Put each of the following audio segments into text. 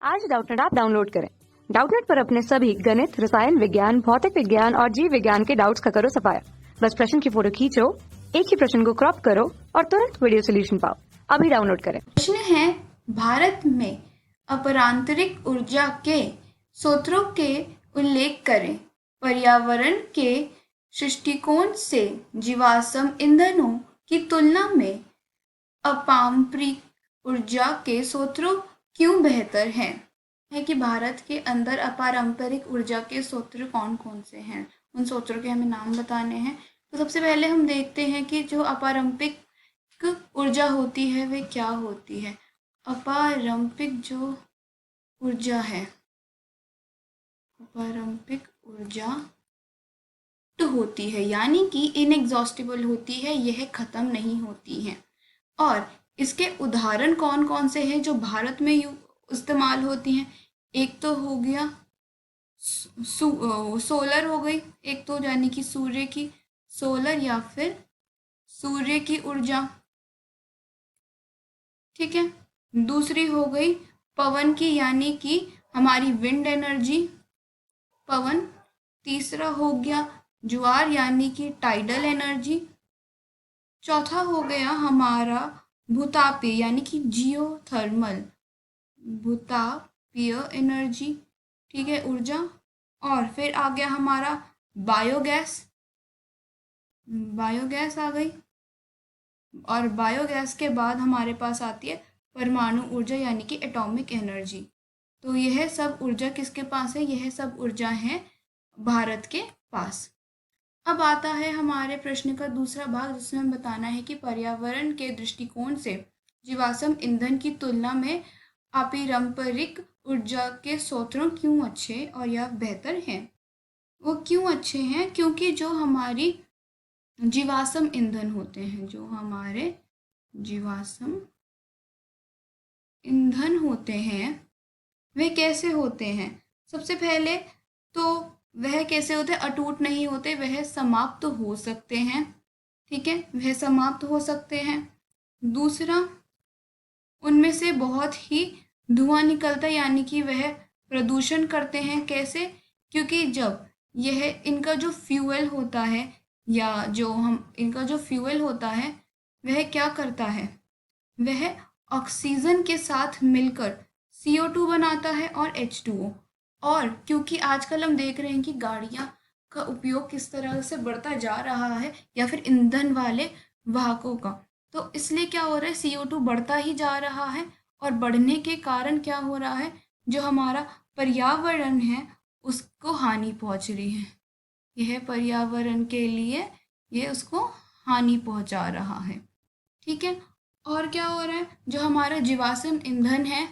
आज Doubtnut app download करें। Doubtnut पर अपने सभी गणित, रसायन विज्ञान, भौतिक विज्ञान और जीव विज्ञान के डाउट्स का करो सफाया। बस प्रश्न की फोटो खींचो, एक ही प्रश्न को क्रॉप करो और तुरंत वीडियो सोल्यूशन पाओ। अभी डाउनलोड करें। प्रश्न है, भारत में अपरांतरिक ऊर्जा के स्रोतों के उल्लेख करें। पर्यावरण के दृष्टिकोण से जीवाश्म ईंधनों की तुलना में अपारंपरिक ऊर्जा के स्रोत क्यों बेहतर हैं? है कि भारत के अंदर अपारंपरिक ऊर्जा के स्रोत कौन कौन से हैं, उन स्रोतों के हमें नाम बताने हैं। तो सबसे पहले हम देखते हैं कि जो अपारंपरिक ऊर्जा होती है वे क्या होती है। अपारंपरिक जो ऊर्जा है, अपारंपरिक ऊर्जा तो होती है यानी कि इनएग्जॉस्टिबल होती है, यह खत्म नहीं होती है। और इसके उदाहरण कौन कौन से हैं जो भारत में इस्तेमाल होती हैं? एक तो हो गया सोलर हो गई, एक तो यानी कि सूर्य की सोलर या फिर सूर्य की ऊर्जा, ठीक है। दूसरी हो गई पवन की यानी कि हमारी विंड एनर्जी, पवन। तीसरा हो गया ज्वार यानी कि टाइडल एनर्जी। चौथा हो गया हमारा भूतापीय यानी कि जियोथर्मल, भूतापीय एनर्जी, ठीक है, ऊर्जा। और फिर आ गया हमारा बायोगैस, बायोगैस आ गई। और बायोगैस के बाद हमारे पास आती है परमाणु ऊर्जा यानी कि एटॉमिक एनर्जी। तो यह सब ऊर्जा किसके पास है? यह सब ऊर्जा है भारत के पास। अब आता है हमारे प्रश्न का दूसरा भाग, जिसमें हम बताना है कि पर्यावरण के दृष्टिकोण से जीवाश्म ईंधन की तुलना में अपारंपरिक ऊर्जा के स्रोत क्यों अच्छे और या बेहतर हैं। वो क्यों अच्छे हैं? क्योंकि जो हमारी जीवाश्म ईंधन होते हैं, जो हमारे जीवाश्म ईंधन होते हैं वे कैसे होते हैं? सबसे पहले तो वह कैसे होते हैं? अटूट नहीं होते, वह समाप्त हो सकते हैं, ठीक है, वह समाप्त हो सकते हैं। दूसरा, उनमें से बहुत ही धुआं निकलता है यानी कि वह प्रदूषण करते हैं। कैसे? क्योंकि जब यह इनका जो फ्यूल होता है या जो हम इनका जो फ्यूल होता है वह क्या करता है? वह ऑक्सीजन के साथ मिलकर CO2 बनाता है और H2O। और क्योंकि आजकल हम देख रहे हैं कि गाड़ियां का उपयोग किस तरह से बढ़ता जा रहा है या फिर ईंधन वाले वाहकों का, तो इसलिए क्या हो रहा है? CO2 बढ़ता ही जा रहा है और बढ़ने के कारण क्या हो रहा है? जो हमारा पर्यावरण है उसको हानि पहुंच रही है। यह पर्यावरण के लिए ये उसको हानि पहुंचा रहा है, ठीक है। और क्या हो रहा है? जो हमारा जीवाश्म ईंधन है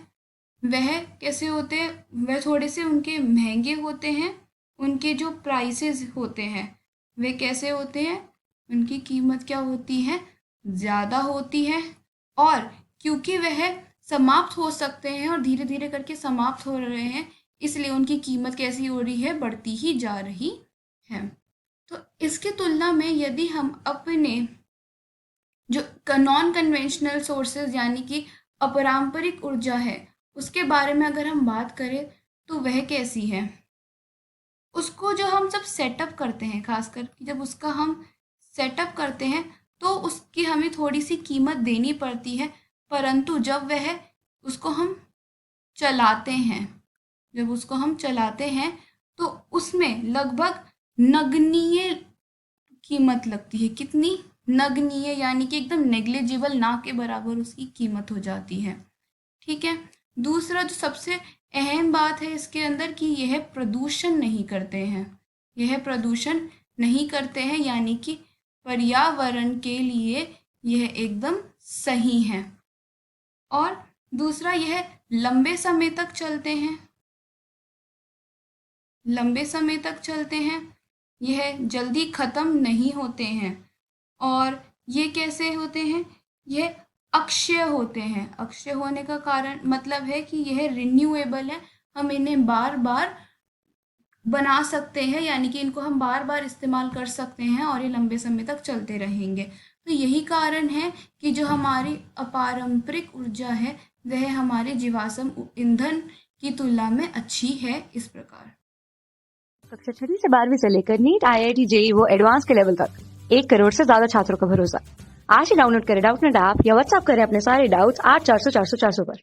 वह कैसे होते हैं? वह थोड़े से उनके महंगे होते हैं, उनके जो प्राइसेस होते हैं वे कैसे होते हैं? उनकी कीमत क्या होती है? ज़्यादा होती है। और क्योंकि वह समाप्त हो सकते हैं और धीरे धीरे करके समाप्त हो रहे हैं, इसलिए उनकी कीमत कैसी हो रही है? बढ़ती ही जा रही है। तो इसके तुलना में यदि हम अपने जो नॉन कन्वेंशनल सोर्सेज यानी कि अपारंपरिक ऊर्जा है उसके बारे में अगर हम बात करें तो वह कैसी है? उसको जो हम सब सेटअप करते हैं, खासकर जब उसका हम सेटअप करते हैं तो उसकी हमें थोड़ी सी कीमत देनी पड़ती है, परंतु जब वह उसको हम चलाते हैं, जब उसको हम चलाते हैं तो उसमें लगभग नगण्य कीमत लगती है। कितनी? नगण्य यानी कि एकदम नेग्लिजिबल, ना के बराबर उसकी कीमत हो जाती है, ठीक है। दूसरा जो सबसे अहम बात है इसके अंदर कि यह प्रदूषण नहीं करते हैं, यह प्रदूषण नहीं करते हैं यानी कि पर्यावरण के लिए यह एकदम सही है। और दूसरा, यह लंबे समय तक चलते हैं, लंबे समय तक चलते हैं, यह जल्दी ख़त्म नहीं होते हैं। और ये कैसे होते हैं? यह अक्षय होते हैं। अक्षय होने का कारण मतलब है कि यह रिन्यूएबल है, हम इन्हें बार बार बना सकते हैं यानी कि इनको हम बार बार इस्तेमाल कर सकते हैं और ये लंबे समय तक चलते रहेंगे। तो यही कारण है कि जो हमारी अपारंपरिक ऊर्जा है वह हमारे जीवाश्म ईंधन की तुलना में अच्छी है, इस प्रकार। कक्षा 6वीं से 12वीं से लेकर नीट, IIT, JEE वो एडवांस के लेवल तक 1 करोड़ से ज्यादा छात्रों का भरोसा। आज ही डाउनलोड करें डाउटनेट ऐप या व्हाट्सएप करें अपने सारे डाउट्स 8400 400 400 पर।